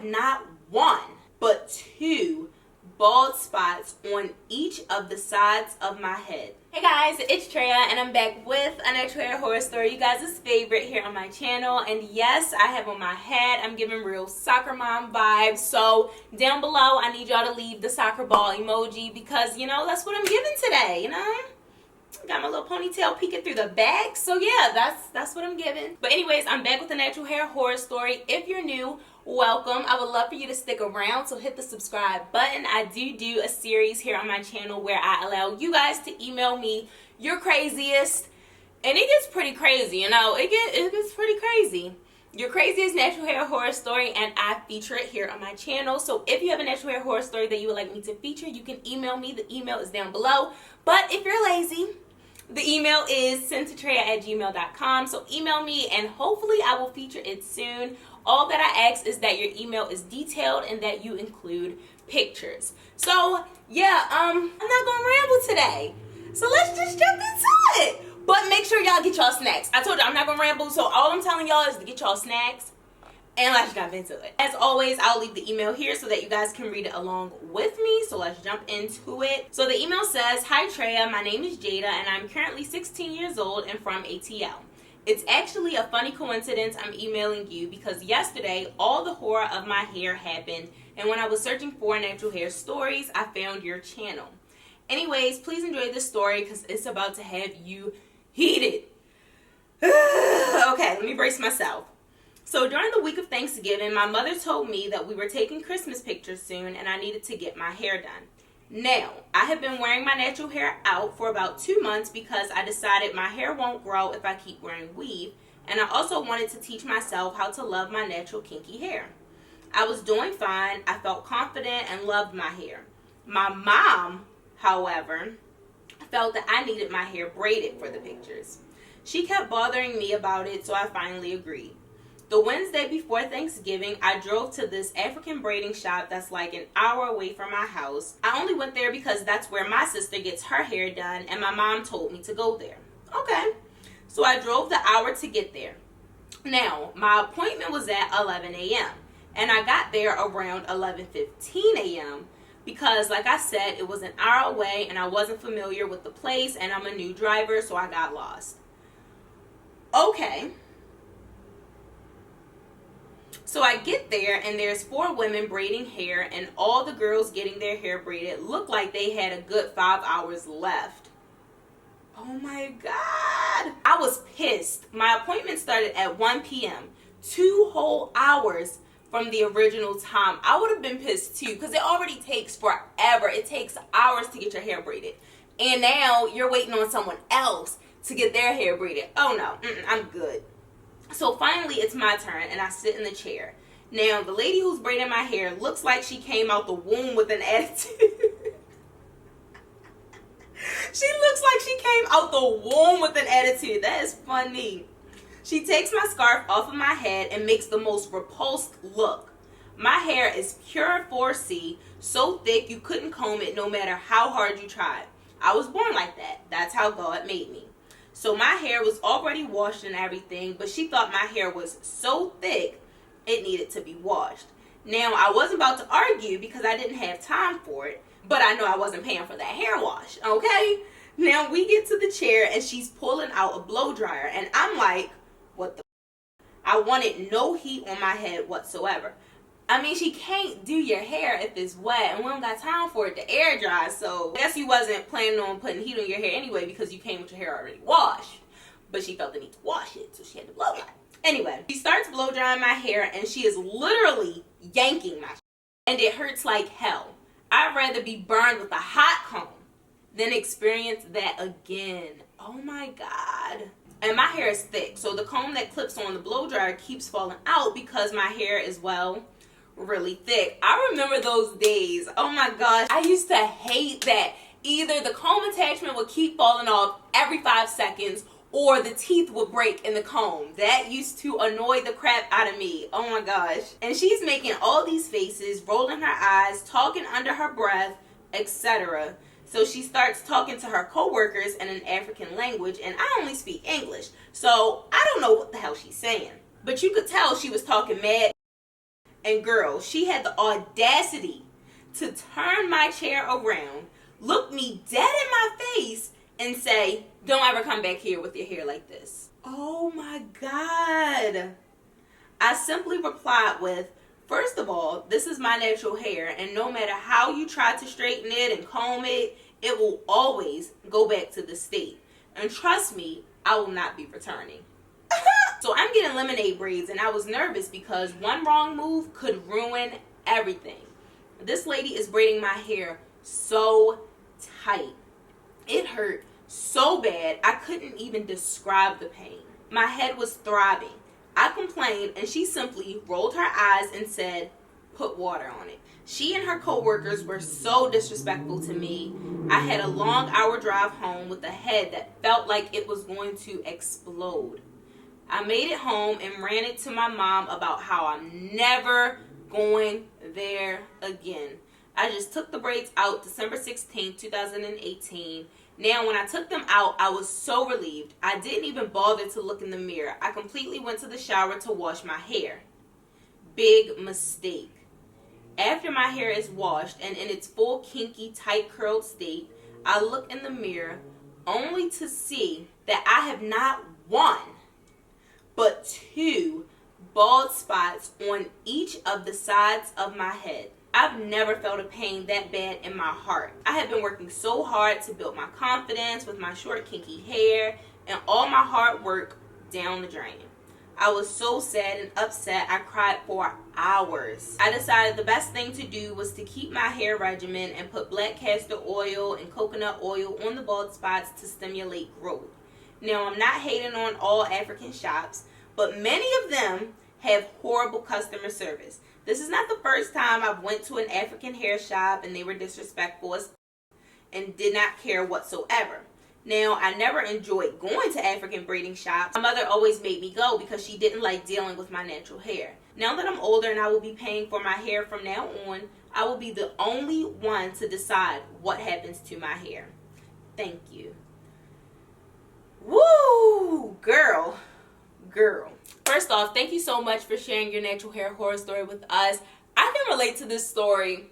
have not one, but two bald spots on each of the sides of my head. Hey guys, it's Traeh and I'm back with a natural hair horror story, you guys' favorite here on my channel. And yes, I have on my hat, I'm giving real soccer mom vibes. So down below, I need y'all to leave the soccer ball emoji because, you know, that's what I'm giving today, you know? Got my little ponytail peeking through the back. So yeah, that's what I'm giving. But anyways, I'm back with a natural hair horror story. If you're new, welcome. I would love for you to stick around, so hit the subscribe button. I do a series here on my channel where I allow you guys to email me your craziest, and it gets pretty crazy, you know. It gets pretty crazy. Your craziest natural hair horror story, and I feature it here on my channel. So if you have a natural hair horror story that you would like me to feature, you can email me. The email is down below. But if you're lazy, the email is sendtotraeh@gmail.com. So email me and hopefully I will feature it soon. All that I ask is that your email is detailed and that you include pictures. So yeah, I'm not gonna ramble today. So let's just jump into it. But make sure y'all get y'all snacks. I told you I'm not gonna ramble, so all I'm telling y'all is to get y'all snacks and let's jump into it. As always, I'll leave the email here so that you guys can read it along with me. So let's jump into it. So the email says, "Hi Traeh, my name is Jada and I'm currently 16 years old and from ATL. It's actually a funny coincidence I'm emailing you because yesterday all the horror of my hair happened, and when I was searching for natural hair stories, I found your channel. Anyways, please enjoy this story because it's about to have you heated." Okay, let me brace myself. So during the week of Thanksgiving, my mother told me that we were taking Christmas pictures soon and I needed to get my hair done. Now, I have been wearing my natural hair out for about 2 months because I decided my hair won't grow if I keep wearing weave, and I also wanted to teach myself how to love my natural kinky hair. I was doing fine, I felt confident and loved my hair. My mom, however, felt that I needed my hair braided for the pictures. She kept bothering me about it, so I finally agreed. The Wednesday before Thanksgiving, I drove to this African braiding shop that's like an hour away from my house. I only went there because that's where my sister gets her hair done and my mom told me to go there. Okay, so I drove the hour to get there. Now, my appointment was at 11 a.m. and I got there around 11:15 a.m. because, like I said, it was an hour away and I wasn't familiar with the place and I'm a new driver, so I got lost. Okay. So I get there and there's 4 women braiding hair and all the girls getting their hair braided looked like they had a good 5 hours left. Oh my God. I was pissed. My appointment started at 1 p.m. 2 whole hours from the original time. I would have been pissed too because it already takes forever. It takes hours to get your hair braided. And now you're waiting on someone else to get their hair braided. Oh no, I'm good. So finally it's my turn and I sit in the chair. Now the lady who's braiding my hair looks like she came out the womb with an attitude. She looks like she came out the womb with an attitude. That is funny. She takes my scarf off of my head and makes the most repulsed look. My hair is pure 4C, so thick you couldn't comb it no matter how hard you tried. I was born like that. That's how God made me. So my hair was already washed and everything, but she thought my hair was so thick it needed to be washed. Now, I wasn't about to argue because I didn't have time for it, but I know I wasn't paying for that hair wash, okay? Now, we get to the chair and she's pulling out a blow dryer, and I'm like, what the f-? I wanted no heat on my head whatsoever. I mean, she can't do your hair if it's wet, and we don't got time for it to air dry, so I guess you wasn't planning on putting heat on your hair anyway because you came with your hair already washed. But she felt the need to wash it, so she had to blow dry. Anyway, she starts blow drying my hair, and she is literally yanking my and it hurts like hell. I'd rather be burned with a hot comb than experience that again. Oh my God. And my hair is thick, so the comb that clips on the blow dryer keeps falling out because my hair is, well, really thick. I remember those days. Oh my gosh, I used to hate that. Either the comb attachment would keep falling off every 5 seconds or the teeth would break in the comb. That used to annoy the crap out of me. Oh my gosh. And she's making all these faces, rolling her eyes, talking under her breath, etc. So she starts talking to her coworkers in an African language, and I only speak English, so I don't know what the hell she's saying. But you could tell she was talking mad And girl, she had the audacity to turn my chair around, look me dead in my face, and say, "Don't ever come back here with your hair like this." Oh my God. I simply replied with, "First of all, this is my natural hair, and no matter how you try to straighten it and comb it, it will always go back to the state. And trust me, I will not be returning." So I'm getting lemonade braids, and I was nervous because one wrong move could ruin everything. This lady is braiding my hair so tight. It hurt so bad I couldn't even describe the pain. My head was throbbing. I complained, and she simply rolled her eyes and said, "Put water on it." She and her co-workers were so disrespectful to me. I had a long hour drive home with a head that felt like it was going to explode. I made it home and ran it to my mom about how I'm never going there again. I just took the braids out December 16, 2018. Now, when I took them out, I was so relieved. I didn't even bother to look in the mirror. I completely went to the shower to wash my hair. Big mistake. After my hair is washed and in its full kinky, tight curled state, I look in the mirror only to see that I have not one, but two bald spots on each of the sides of my head. I've never felt a pain that bad in my heart. I have been working so hard to build my confidence with my short kinky hair, and all my hard work down the drain. I was so sad and upset I cried for hours. I decided the best thing to do was to keep my hair regimen and put black castor oil and coconut oil on the bald spots to stimulate growth. Now, I'm not hating on all African shops, but many of them have horrible customer service. This is not the first time I've went to an African hair shop and they were disrespectful and did not care whatsoever. Now, I never enjoyed going to African braiding shops. My mother always made me go because she didn't like dealing with my natural hair. Now that I'm older and I will be paying for my hair from now on, I will be the only one to decide what happens to my hair. Thank you. Woo! Girl. First off, thank you so much for sharing your natural hair horror story with us. I can relate to this story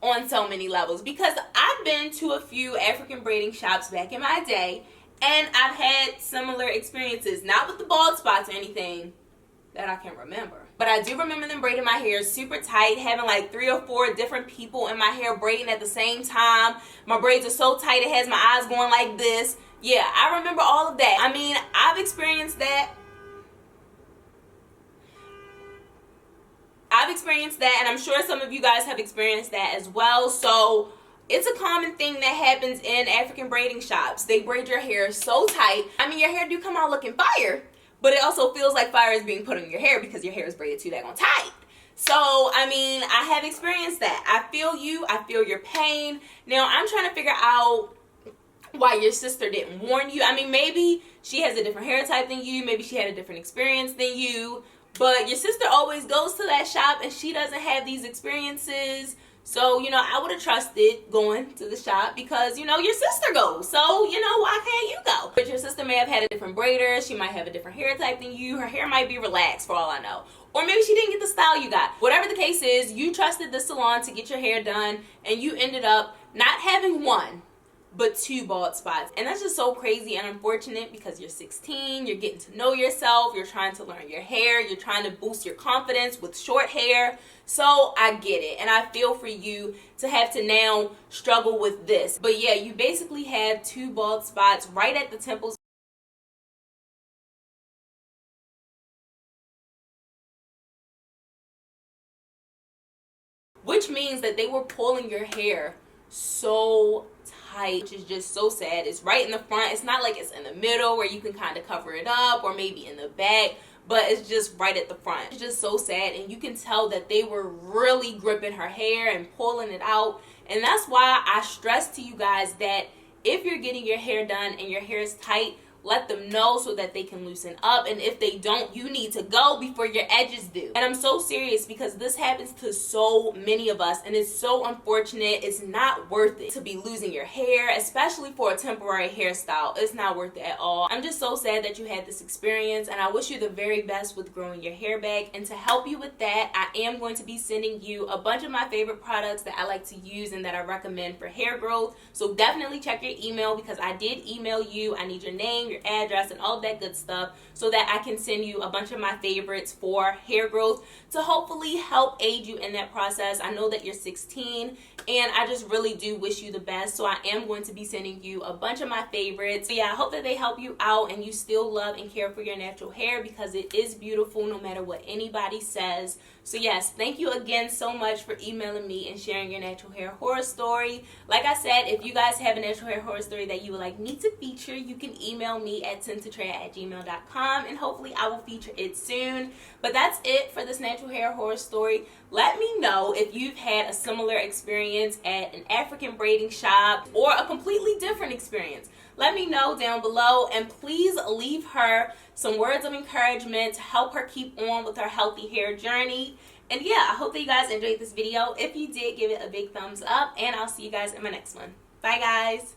on so many levels because I've been to a few African braiding shops back in my day, and I've had similar experiences, not with the bald spots or anything that I can remember. But I do remember them braiding my hair super tight, having like 3 or 4 different people in my hair braiding at the same time. My braids are so tight it has my eyes going like this. Yeah, I remember all of that. I mean, I've experienced that. And I'm sure some of you guys have experienced that as well. So it's a common thing that happens in African braiding shops. They braid your hair so tight. I mean, your hair do come out looking fire, but it also feels like fire is being put on your hair because your hair is braided too daggone tight. So, I mean, I have experienced that. I feel you. I feel your pain. Now, I'm trying to figure out why your sister didn't warn you. I mean, maybe she has a different hair type than you. Maybe she had a different experience than you. But your sister always goes to that shop and she doesn't have these experiences. So, you know, I would have trusted going to the shop because, you know, your sister goes. So, you know, why can't you go? But your sister may have had a different braider. She might have a different hair type than you. Her hair might be relaxed for all I know. Or maybe she didn't get the style you got. Whatever the case is, you trusted the salon to get your hair done and you ended up not having one, but 2 bald spots. And that's just so crazy and unfortunate because you're 16, you're getting to know yourself, you're trying to learn your hair, you're trying to boost your confidence with short hair. So I get it, and I feel for you to have to now struggle with this. But yeah, you basically have 2 bald spots right at the temples. Which means that they were pulling your hair so tight, which is just so sad. It's right in the front. It's not like it's in the middle where you can kind of cover it up, or maybe in the back, but it's just right at the front. It's just so sad, and you can tell that they were really gripping her hair and pulling it out. And that's why I stress to you guys that if you're getting your hair done and your hair is tight, let them know so that they can loosen up. And if they don't, you need to go before your edges do. And I'm so serious because this happens to so many of us, and it's so unfortunate. It's not worth it to be losing your hair, especially for a temporary hairstyle. It's not worth it at all. I'm just so sad that you had this experience, and I wish you the very best with growing your hair back. And to help you with that, I am going to be sending you a bunch of my favorite products that I like to use and that I recommend for hair growth. So definitely check your email, because I did email you. I need your name, your address, and all that good stuff so that I can send you a bunch of my favorites for hair growth to hopefully help aid you in that process. I know that you're 16, and I just really do wish you the best. So I am going to be sending you a bunch of my favorites. So yeah, I hope that they help you out and you still love and care for your natural hair, because it is beautiful no matter what anybody says. So yes, thank you again so much for emailing me and sharing your natural hair horror story. Like I said, if you guys have a natural hair horror story that you would like me to feature, you can email me at sendtotraeh@gmail.com, and hopefully I will feature it soon. But that's it for this natural hair horror story. Let me know if you've had a similar experience at an African braiding shop or a completely different experience. Let me know down below, and please leave her some words of encouragement to help her keep on with her healthy hair journey. And yeah, I hope that you guys enjoyed this video. If you did, give it a big thumbs up, and I'll see you guys in my next one. Bye guys.